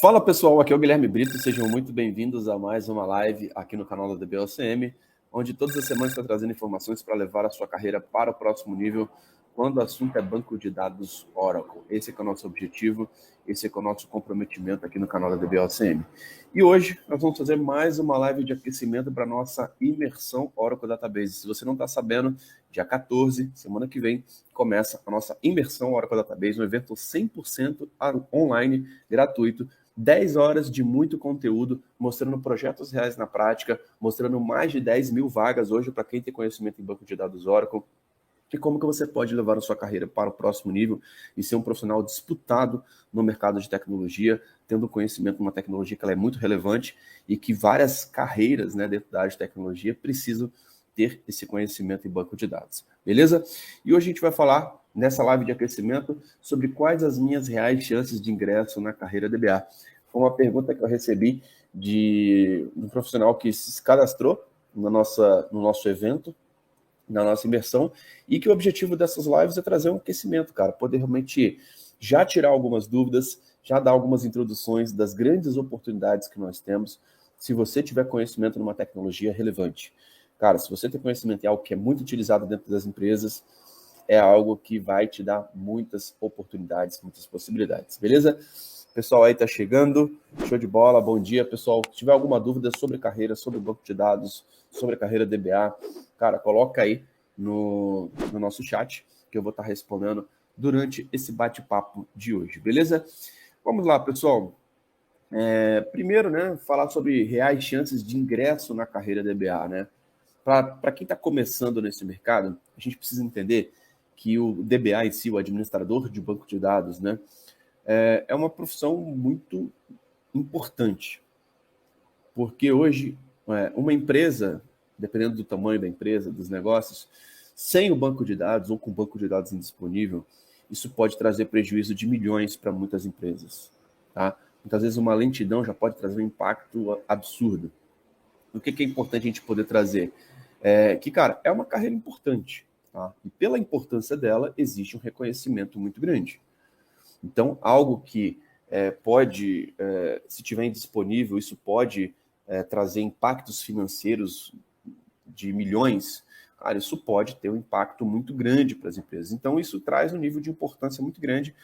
Fala pessoal, aqui é o Guilherme Brito, sejam muito bem-vindos a mais uma live aqui no canal da DBOCM, onde todas as semanas está trazendo informações para levar a sua carreira para o próximo nível, quando o assunto é banco de dados Oracle. Esse é o nosso objetivo, esse é o nosso comprometimento aqui no canal da DBOCM. E hoje nós vamos fazer mais uma live de aquecimento para a nossa imersão Oracle Database. Se você não está sabendo, dia 14, semana que vem, começa a nossa imersão Oracle Database, um evento 100% online, gratuito, 10 horas de muito conteúdo, mostrando projetos reais na prática, mostrando mais de 10 mil vagas hoje para quem tem conhecimento em banco de dados Oracle, e como que você pode levar a sua carreira para o próximo nível e ser um profissional disputado no mercado de tecnologia, tendo conhecimento de uma tecnologia que ela é muito relevante e que várias carreiras, né, dentro da área de tecnologia precisam ter esse conhecimento em banco de dados. Beleza? E hoje a gente vai falar, nessa live de aquecimento, sobre quais as minhas reais chances de ingresso na carreira DBA. Foi uma pergunta que eu recebi de um profissional que se cadastrou no nosso evento, na nossa imersão, e que o objetivo dessas lives é trazer um aquecimento, cara, poder realmente já tirar algumas dúvidas, já dar algumas introduções das grandes oportunidades que nós temos, se você tiver conhecimento numa tecnologia relevante. Cara, se você tem conhecimento em algo que é muito utilizado dentro das empresas, é algo que vai te dar muitas oportunidades, muitas possibilidades, beleza? Pessoal aí tá chegando, show de bola, bom dia, pessoal. Se tiver alguma dúvida sobre carreira, sobre banco de dados, sobre a carreira DBA, cara, coloca aí no nosso chat, que eu vou estar respondendo durante esse bate-papo de hoje, beleza? Vamos lá, pessoal. Primeiro, né, falar sobre reais chances de ingresso na carreira DBA, né? Para quem está começando nesse mercado, a gente precisa entender que o DBA em si, o administrador de banco de dados, né, é uma profissão muito importante, porque hoje uma empresa, dependendo do tamanho da empresa, dos negócios, sem o banco de dados ou com o banco de dados indisponível, isso pode trazer prejuízo de milhões para muitas empresas. Tá? Muitas vezes uma lentidão já pode trazer um impacto absurdo. O que é importante a gente poder trazer? Que, cara, é uma carreira importante. Tá? E pela importância dela, existe um reconhecimento muito grande. Então, algo que pode, se tiver indisponível, isso pode trazer impactos financeiros de milhões, cara, isso pode ter um impacto muito grande para as empresas. Então, isso traz um nível de importância muito grande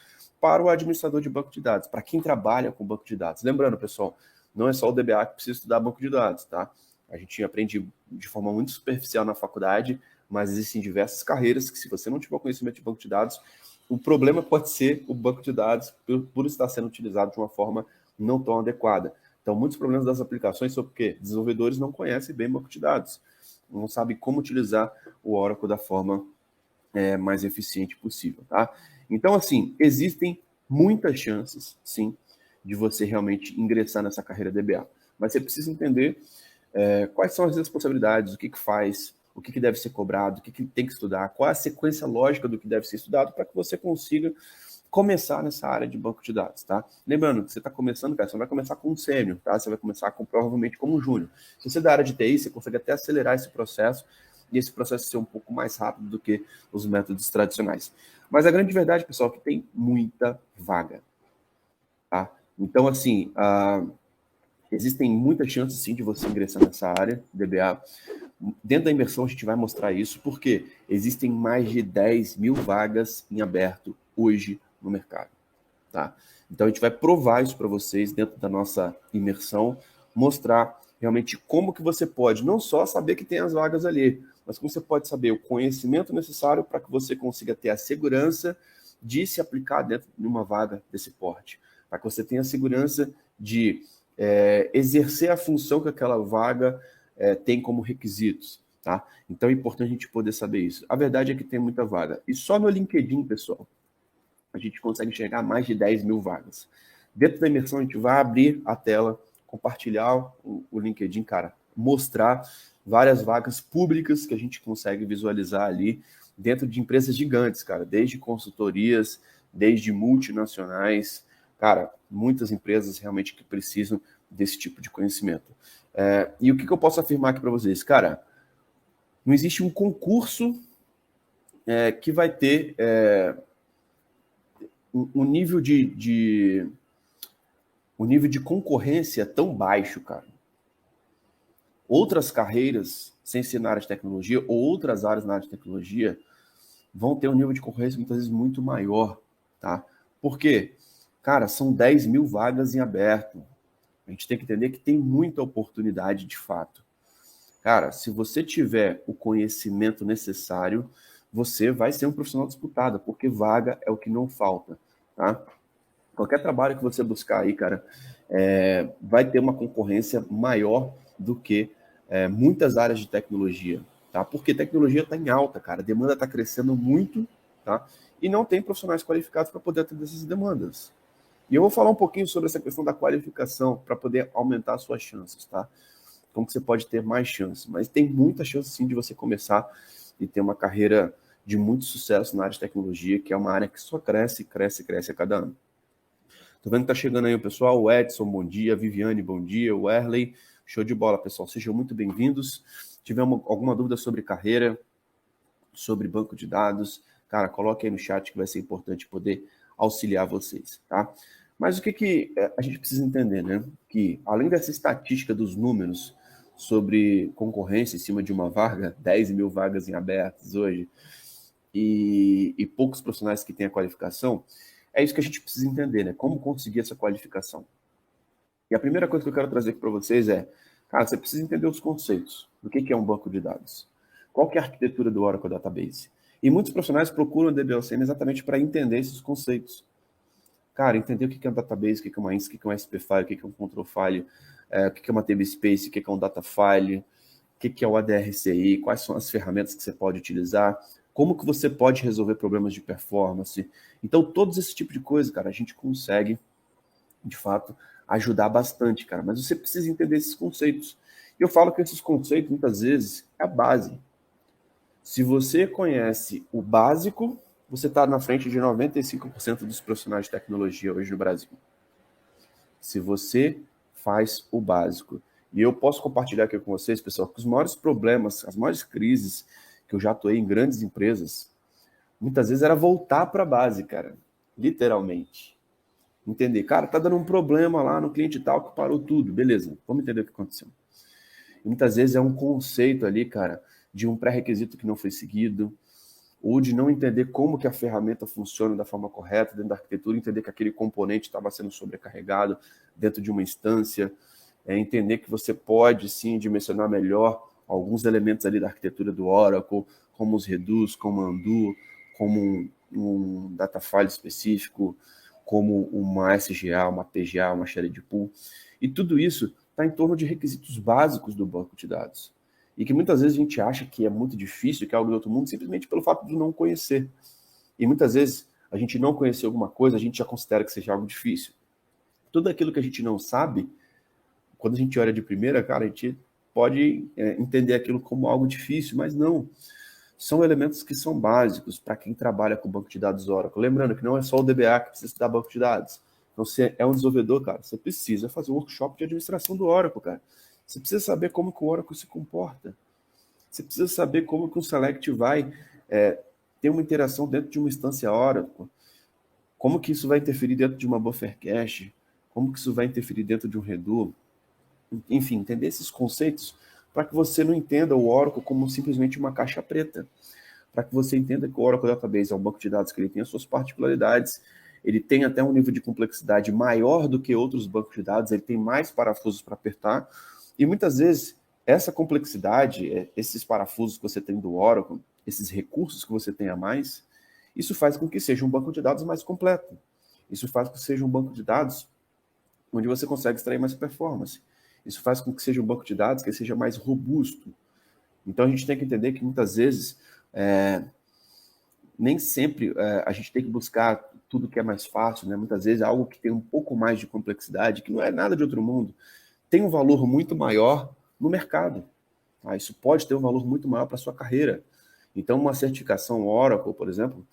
para o administrador de banco de dados, para quem trabalha com banco de dados. Lembrando, pessoal, não é só o DBA que precisa estudar banco de dados, tá? A gente aprende de forma muito superficial na faculdade, mas existem diversas carreiras que, se você não tiver conhecimento de banco de dados, o problema pode ser o banco de dados por estar sendo utilizado de uma forma não tão adequada. Então, muitos problemas das aplicações são porque desenvolvedores não conhecem bem banco de dados, não sabem como utilizar o Oracle da forma mais eficiente possível, tá? Então, assim, existem muitas chances, sim, de você realmente ingressar nessa carreira DBA. Mas você precisa entender quais são as responsabilidades, o que faz, o que deve ser cobrado, o que tem que estudar, qual é a sequência lógica do que deve ser estudado para que você consiga começar nessa área de banco de dados, tá? Lembrando que você está começando, cara, você não vai começar com um sênior, tá? Você vai começar provavelmente como um júnior. Se você é da área de TI, você consegue até acelerar esse processo e esse processo ser um pouco mais rápido do que os métodos tradicionais. Mas a grande verdade, pessoal, é que tem muita vaga, tá? Então, assim, existem muitas chances, sim, de você ingressar nessa área, DBA. Dentro da imersão, a gente vai mostrar isso, porque existem mais de 10 mil vagas em aberto hoje no mercado. Tá? Então, a gente vai provar isso para vocês dentro da nossa imersão, mostrar realmente como que você pode não só saber que tem as vagas ali, mas como você pode saber o conhecimento necessário para que você consiga ter a segurança de se aplicar dentro de uma vaga desse porte, para que você tenha a segurança de exercer a função que aquela vaga tem como requisitos. Tá? Então é importante a gente poder saber isso. A verdade é que tem muita vaga. E só no LinkedIn, pessoal, a gente consegue enxergar mais de 10 mil vagas. Dentro da imersão, a gente vai abrir a tela, compartilhar o LinkedIn, cara, mostrar várias vagas públicas que a gente consegue visualizar ali dentro de empresas gigantes, cara, desde consultorias, desde multinacionais, cara, muitas empresas realmente que precisam desse tipo de conhecimento. E o que eu posso afirmar aqui para vocês? Cara, não existe um concurso que vai ter um nível o nível de concorrência é tão baixo, cara. Outras carreiras, sem ser na área de tecnologia, ou outras áreas na área de tecnologia, vão ter um nível de concorrência muitas vezes muito maior, tá? Por quê? Cara, são 10 mil vagas em aberto. A gente tem que entender que tem muita oportunidade de fato. Cara, se você tiver o conhecimento necessário, você vai ser um profissional disputado, porque vaga é o que não falta, tá? Qualquer trabalho que você buscar aí, cara, vai ter uma concorrência maior do que muitas áreas de tecnologia, tá? Porque tecnologia está em alta, cara, a demanda está crescendo muito, tá? E não tem profissionais qualificados para poder atender essas demandas. E eu vou falar um pouquinho sobre essa questão da qualificação para poder aumentar as suas chances, tá? Como que você pode ter mais chances. Mas tem muita chance, sim, de você começar e ter uma carreira de muito sucesso na área de tecnologia, que é uma área que só cresce, cresce, cresce a cada ano. Tô vendo que tá chegando aí o pessoal, o Edson, bom dia, Viviane, bom dia, o Erley, show de bola, pessoal, sejam muito bem-vindos. Se tiver alguma dúvida sobre carreira, sobre banco de dados, cara, coloque aí no chat que vai ser importante poder auxiliar vocês, tá? Mas o que a gente precisa entender, né? Que além dessa estatística dos números sobre concorrência em cima de uma vaga, 10 mil vagas em abertas hoje, e poucos profissionais que têm a qualificação, é isso que a gente precisa entender, né? Como conseguir essa qualificação. E a primeira coisa que eu quero trazer aqui para vocês é, cara, você precisa entender os conceitos. O que é um banco de dados? Qual que é a arquitetura do Oracle Database? E muitos profissionais procuram o DBOCM exatamente para entender esses conceitos. Cara, entender o que é um database, o que é uma INSS, o que é um SP file, o que é um control file, o que é uma table space, o que é um data file, o que é o ADRCI, quais são as ferramentas que você pode utilizar, como que você pode resolver problemas de performance. Então, todos esse tipo de coisa, cara, a gente consegue, de fato, ajudar bastante, cara. Mas você precisa entender esses conceitos. Eu falo que esses conceitos, muitas vezes, é a base. Se você conhece o básico, você está na frente de 95% dos profissionais de tecnologia hoje no Brasil. Se você faz o básico. E eu posso compartilhar aqui com vocês, pessoal, que os maiores problemas, as maiores crises que eu já atuei em grandes empresas, muitas vezes era voltar para a base, cara. Literalmente. Entender, cara, tá dando um problema lá no cliente tal que parou tudo. Beleza, vamos entender o que aconteceu. E muitas vezes é um conceito ali, cara, de um pré-requisito que não foi seguido, ou de não entender como que a ferramenta funciona da forma correta dentro da arquitetura, entender que aquele componente estava sendo sobrecarregado dentro de uma instância, entender que você pode, sim, dimensionar melhor alguns elementos ali da arquitetura do Oracle, como os reduz, como undo, como um data file específico, como uma SGA, uma PGA, uma shared pool. E tudo isso está em torno de requisitos básicos do banco de dados. E que muitas vezes a gente acha que é muito difícil, que é algo do outro mundo, simplesmente pelo fato de não conhecer. E muitas vezes a gente não conhecer alguma coisa, a gente já considera que seja algo difícil. Tudo aquilo que a gente não sabe, quando a gente olha de primeira, cara, a gente pode entender aquilo como algo difícil, mas não. São elementos que são básicos para quem trabalha com banco de dados Oracle. Lembrando que não é só o DBA que precisa estudar banco de dados. Então, você é um desenvolvedor, cara, você precisa fazer um workshop de administração do Oracle, cara. Você precisa saber como que o Oracle se comporta. Você precisa saber como que o Select vai ter uma interação dentro de uma instância Oracle. Como que isso vai interferir dentro de uma buffer cache. Como que isso vai interferir dentro de um Redo. Enfim, entender esses conceitos para que você não entenda o Oracle como simplesmente uma caixa preta. Para que você entenda que o Oracle Database é um banco de dados que ele tem as suas particularidades, ele tem até um nível de complexidade maior do que outros bancos de dados, ele tem mais parafusos para apertar, e muitas vezes essa complexidade, esses parafusos que você tem do Oracle, esses recursos que você tem a mais, isso faz com que seja um banco de dados mais completo. Isso faz com que seja um banco de dados onde você consegue extrair mais performance. Isso faz com que seja um banco de dados que seja mais robusto. Então a gente tem que entender que muitas vezes nem sempre a gente tem que buscar tudo que é mais fácil, né? Muitas vezes algo que tem um pouco mais de complexidade, que não é nada de outro mundo, tem um valor muito maior no mercado. Tá? Isso pode ter um valor muito maior para a sua carreira. Então, uma certificação Oracle, por exemplo,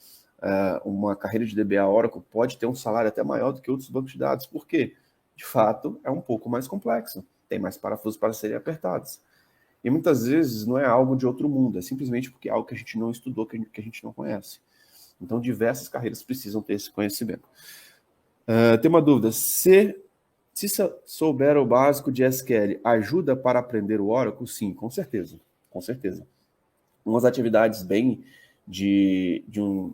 uma carreira de DBA Oracle pode ter um salário até maior do que outros bancos de dados. Por quê? De fato, é um pouco mais complexo. Tem mais parafusos para serem apertados. E muitas vezes não é algo de outro mundo, é simplesmente porque é algo que a gente não estudou, que a gente não conhece. Então, diversas carreiras precisam ter esse conhecimento. Tem uma dúvida. Se souber o básico de SQL, ajuda para aprender o Oracle? Sim, com certeza. Com certeza. Umas atividades bem de um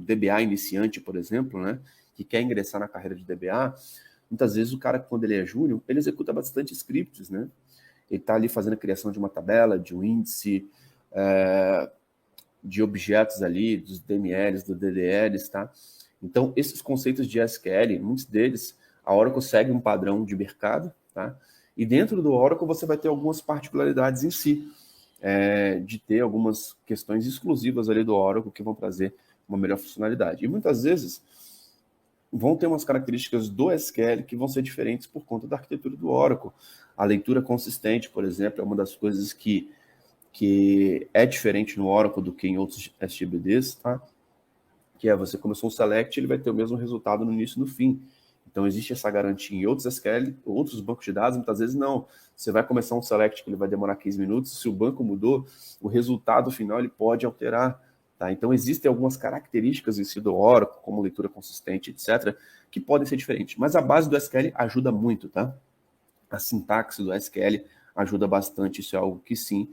DBA iniciante, por exemplo, né, que quer ingressar na carreira de DBA, muitas vezes o cara, quando ele é júnior, ele executa bastante scripts, né? Ele está ali fazendo a criação de uma tabela, de um índice, de objetos ali, dos DMLs, dos DDLs, tá? Então, esses conceitos de SQL, muitos deles, a Oracle segue um padrão de mercado, tá? E dentro do Oracle você vai ter algumas particularidades em si, de ter algumas questões exclusivas ali do Oracle que vão trazer uma melhor funcionalidade. E muitas vezes vão ter umas características do SQL que vão ser diferentes por conta da arquitetura do Oracle. A leitura consistente, por exemplo, é uma das coisas que é diferente no Oracle do que em outros SGBDs, tá? Que é você começou um select, ele vai ter o mesmo resultado no início e no fim. Então existe essa garantia em outros SQL, outros bancos de dados, muitas vezes não. Você vai começar um select que ele vai demorar 15 minutos, se o banco mudou, o resultado final ele pode alterar. Tá? Então existem algumas características em si do Oracle, como leitura consistente, etc., que podem ser diferentes. Mas a base do SQL ajuda muito, tá? A sintaxe do SQL ajuda bastante, isso é algo que sim,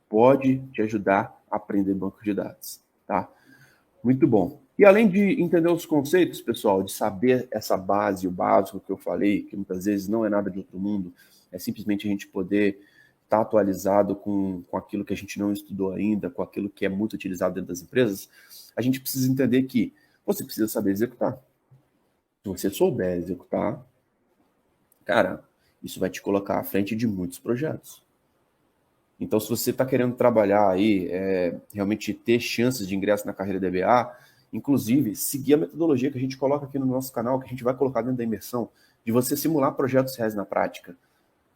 pode te ajudar a aprender banco de dados, tá? Muito bom. E além de entender os conceitos, pessoal, de saber essa base, o básico que eu falei, que muitas vezes não é nada de outro mundo, é simplesmente a gente poder estar atualizado com aquilo que a gente não estudou ainda, com aquilo que é muito utilizado dentro das empresas, a gente precisa entender que você precisa saber executar. Se você souber executar, cara, isso vai te colocar à frente de muitos projetos. Então, se você está querendo trabalhar aí, realmente ter chances de ingresso na carreira DBA, inclusive, seguir a metodologia que a gente coloca aqui no nosso canal, que a gente vai colocar dentro da imersão, de você simular projetos reais na prática.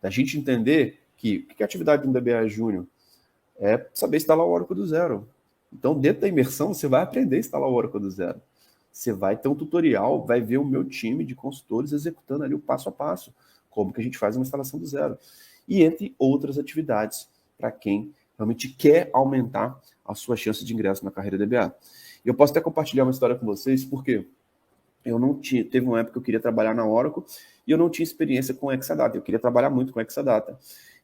Da gente entender que o que é a atividade de um DBA júnior? É saber instalar o Oracle do zero. Então, dentro da imersão, você vai aprender a instalar o Oracle do zero. Você vai ter um tutorial, vai ver o meu time de consultores executando ali o passo a passo, como que a gente faz uma instalação do zero. E entre outras atividades, para quem realmente quer aumentar a sua chance de ingresso na carreira DBA. E eu posso até compartilhar uma história com vocês, porque eu não tinha, teve uma época que eu queria trabalhar na Oracle e eu não tinha experiência com Exadata. Eu queria trabalhar muito com Exadata.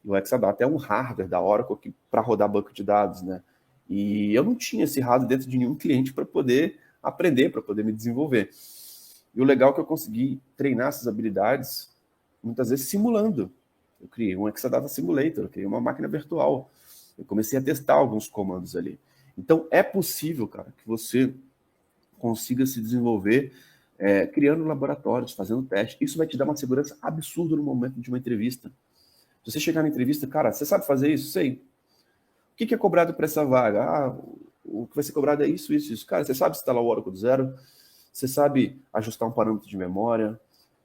E o Exadata é um hardware da Oracle para rodar banco de dados, né? E eu não tinha esse hardware dentro de nenhum cliente para poder aprender, para poder me desenvolver. E o legal é que eu consegui treinar essas habilidades, muitas vezes simulando. Eu criei um Exadata Simulator, eu criei uma máquina virtual. Eu comecei a testar alguns comandos ali. Então, é possível, cara, que você consiga se desenvolver criando laboratórios, fazendo testes. Isso vai te dar uma segurança absurda no momento de uma entrevista. Se você chegar na entrevista, cara, você sabe fazer isso? Sei. O que é cobrado para essa vaga? Ah, o que vai ser cobrado é isso, isso, isso. Cara, você sabe instalar o Oracle do zero? Você sabe ajustar um parâmetro de memória?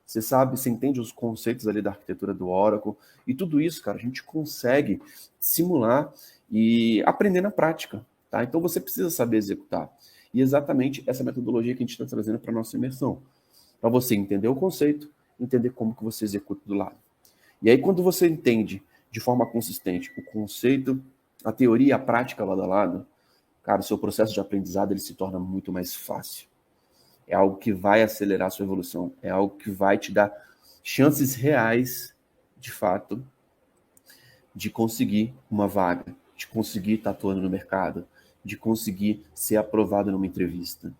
Você sabe, você entende os conceitos ali da arquitetura do Oracle? E tudo isso, cara, a gente consegue simular e aprender na prática, tá? Então você precisa saber executar. E exatamente essa metodologia que a gente está trazendo para a nossa imersão. Para você entender o conceito, entender como que você executa do lado. E aí, quando você entende de forma consistente o conceito, a teoria e a prática lado a lado, cara, o seu processo de aprendizado ele se torna muito mais fácil. É algo que vai acelerar a sua evolução. É algo que vai te dar chances reais, de fato, de conseguir uma vaga, de conseguir estar atuando no mercado, de conseguir ser aprovado numa entrevista.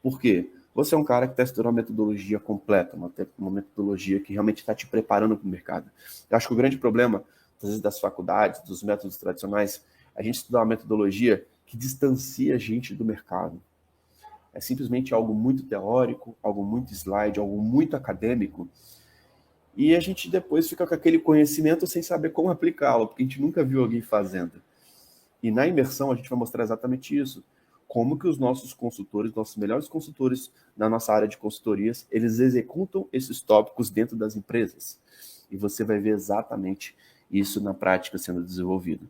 Por quê? Você é um cara que está estudando uma metodologia completa, uma metodologia que realmente está te preparando para o mercado. Eu acho que o grande problema, às vezes, das faculdades, dos métodos tradicionais, é a gente estudar uma metodologia que distancia a gente do mercado. É simplesmente algo muito teórico, algo muito slide, algo muito acadêmico, e a gente depois fica com aquele conhecimento sem saber como aplicá-lo, porque a gente nunca viu alguém fazendo. E na imersão a gente vai mostrar exatamente isso. Como que os nossos consultores, nossos melhores consultores na nossa área de consultorias, eles executam esses tópicos dentro das empresas. E você vai ver exatamente isso na prática sendo desenvolvido.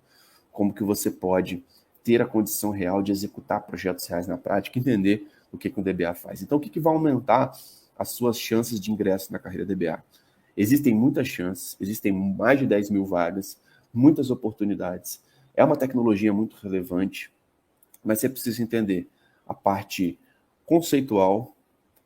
Como que você pode ter a condição real de executar projetos reais na prática, entender o que o DBA faz. Então, o que vai aumentar as suas chances de ingresso na carreira DBA? Existem muitas chances, existem mais de 10 mil vagas, muitas oportunidades. É uma tecnologia muito relevante, mas você precisa entender a parte conceitual,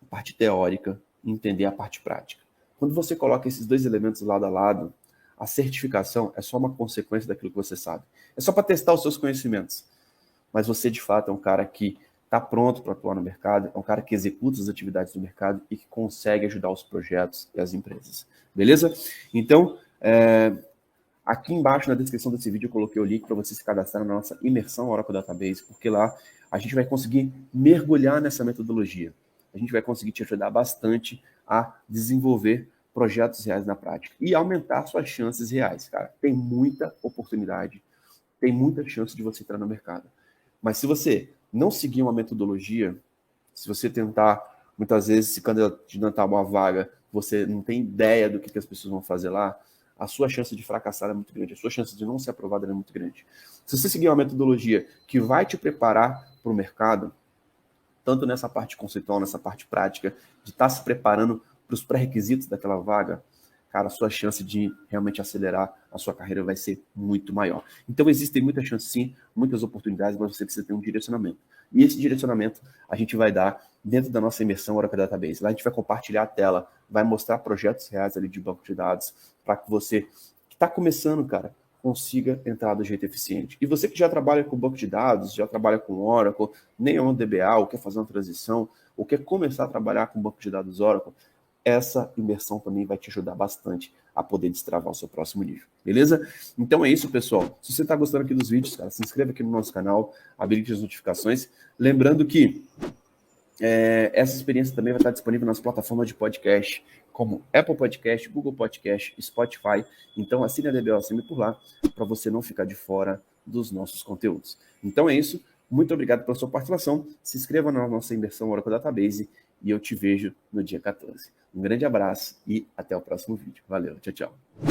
a parte teórica e entender a parte prática. Quando você coloca esses dois elementos lado a lado, a certificação é só uma consequência daquilo que você sabe. É só para testar os seus conhecimentos. Mas você, de fato, é um cara que está pronto para atuar no mercado, é um cara que executa as atividades do mercado e que consegue ajudar os projetos e as empresas. Beleza? Então, aqui embaixo na descrição desse vídeo eu coloquei o link para você se cadastrar na nossa imersão Oracle Database, porque lá a gente vai conseguir mergulhar nessa metodologia. A gente vai conseguir te ajudar bastante a desenvolver projetos reais na prática e aumentar suas chances reais, cara. Tem muita oportunidade, tem muita chance de você entrar no mercado. Mas se você não seguir uma metodologia, se você tentar, muitas vezes, se candidatar a uma vaga, você não tem ideia do que as pessoas vão fazer lá, a sua chance de fracassar é muito grande, a sua chance de não ser aprovada é muito grande. Se você seguir uma metodologia que vai te preparar para o mercado, tanto nessa parte conceitual, nessa parte prática, de estar se preparando para os pré-requisitos daquela vaga, cara, a sua chance de realmente acelerar a sua carreira vai ser muito maior. Então, existem muitas chances, sim, muitas oportunidades, mas você precisa ter um direcionamento. E esse direcionamento a gente vai dar dentro da nossa imersão Oracle Database. Lá a gente vai compartilhar a tela, vai mostrar projetos reais ali de banco de dados, para que você que está começando, cara, consiga entrar do jeito eficiente. E você que já trabalha com banco de dados, já trabalha com Oracle, nem é um DBA, ou quer fazer uma transição, ou quer começar a trabalhar com banco de dados Oracle, essa imersão também vai te ajudar bastante a poder destravar o seu próximo nível, beleza? Então é isso, pessoal. Se você está gostando aqui dos vídeos, cara, se inscreva aqui no nosso canal, habilite as notificações. Lembrando que essa experiência também vai estar disponível nas plataformas de podcast, como Apple Podcast, Google Podcast, Spotify. Então assine a DBOSM por lá, para você não ficar de fora dos nossos conteúdos. Então é isso. Muito obrigado pela sua participação. Se inscreva na nossa imersão Oracle Database e eu te vejo no dia 14. Um grande abraço e até o próximo vídeo. Valeu, tchau, tchau.